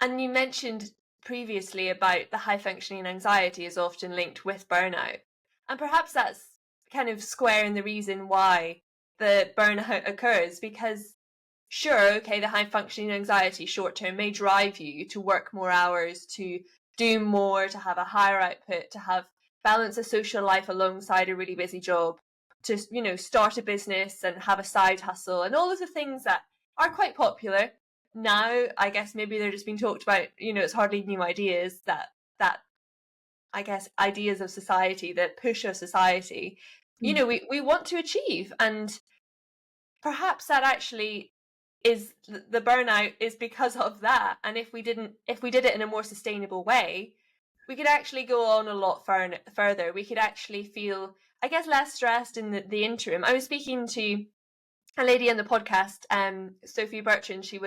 And you mentioned previously about the high functioning anxiety is often linked with burnout. And perhaps that's kind of squaring the reason why the burnout occurs, because sure, okay, the high functioning anxiety short term may drive you to work more hours, to do more, to have a higher output, to have balance a social life alongside a really busy job, to, start a business and have a side hustle and all of the things that are quite popular now. I guess maybe they're just being talked about, it's hardly new ideas that I guess ideas of society, that push of society, we want to achieve. And perhaps that actually is the burnout is because of that. And if we did it in a more sustainable way, we could actually go on a lot further. We could actually feel, I guess, less stressed in the interim. I was speaking to a lady on the podcast, Sophie Bertrand. She's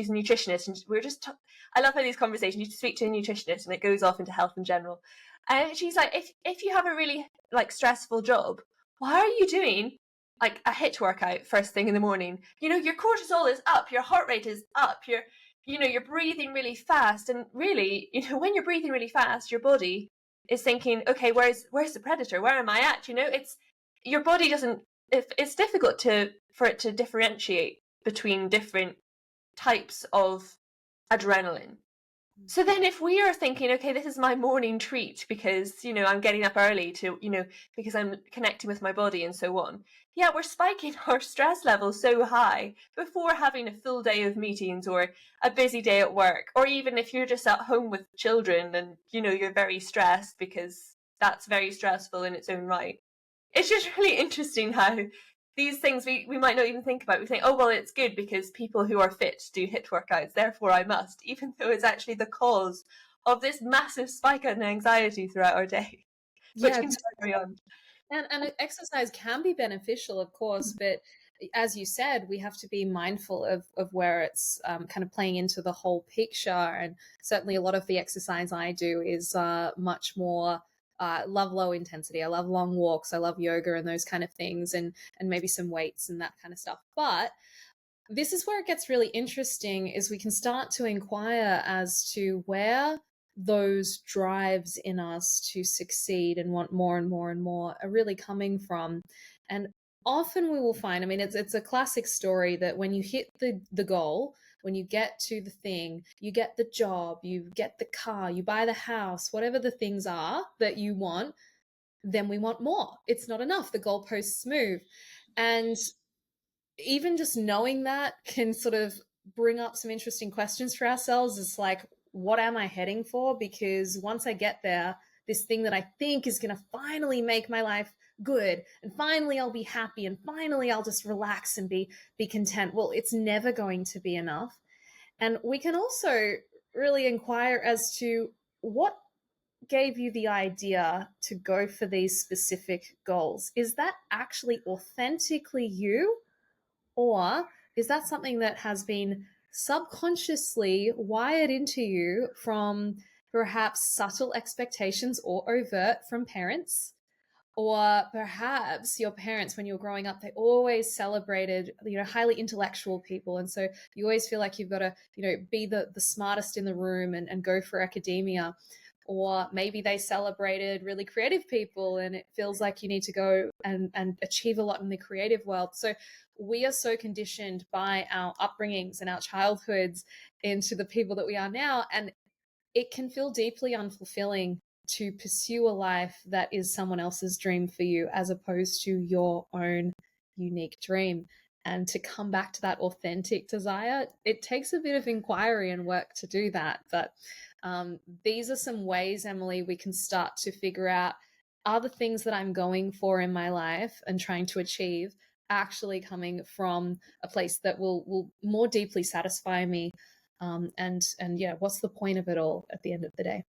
a nutritionist, and we were just. I love how these conversations. You speak to a nutritionist, and it goes off into health in general. And she's like, if you have a really stressful job, why are you doing like a HIIT workout first thing in the morning? Your cortisol is up, your heart rate is up, you're breathing really fast, and really, when you're breathing really fast, your body is thinking, okay, where's the predator? Where am I at? It's your body doesn't. It's difficult for it to differentiate between different types of adrenaline. So then if we are thinking, okay, this is my morning treat because, I'm getting up early to, because I'm connecting with my body and so on. Yeah, we're spiking our stress levels so high before having a full day of meetings or a busy day at work. Or even if you're just at home with children and, you're very stressed because that's very stressful in its own right. It's just really interesting how these things we might not even think about. We think, oh, well, it's good because people who are fit do HIIT workouts, therefore I must, even though it's actually the cause of this massive spike in anxiety throughout our day, which Yeah, can carry on. and exercise can be beneficial, of course, but as you said, we have to be mindful of where it's kind of playing into the whole picture. And certainly a lot of the exercise I do is much more love low intensity. I love long walks. I love yoga and those kind of things, and maybe some weights and that kind of stuff. But this is where it gets really interesting, is we can start to inquire as to where those drives in us to succeed and want more and more and more are really coming from. And often we will find, I mean, it's a classic story that when you hit the goal, when you get to the thing, you get the job, you get the car, you buy the house, whatever the things are that you want, then we want more. It's not enough. The goalposts move. And even just knowing that can sort of bring up some interesting questions for ourselves. It's like, what am I heading for? Because once I get there, this thing that I think is going to finally make my life good, and finally I'll be happy, and finally I'll just relax and be content. Well, it's never going to be enough. And we can also really inquire as to what gave you the idea to go for these specific goals. Is that actually authentically you? Or is that something that has been subconsciously wired into you from perhaps subtle expectations or overt from parents? Or perhaps your parents, when you were growing up, they always celebrated, highly intellectual people. And so you always feel like you've got to, be the smartest in the room and go for academia. Or maybe they celebrated really creative people and it feels like you need to go and achieve a lot in the creative world. So we are so conditioned by our upbringings and our childhoods into the people that we are now. And it can feel deeply unfulfilling to pursue a life that is someone else's dream for you as opposed to your own unique dream. And to come back to that authentic desire, it takes a bit of inquiry and work to do that. But these are some ways, Emily, we can start to figure out, are the things that I'm going for in my life and trying to achieve actually coming from a place that will more deeply satisfy me? And yeah, what's the point of it all at the end of the day?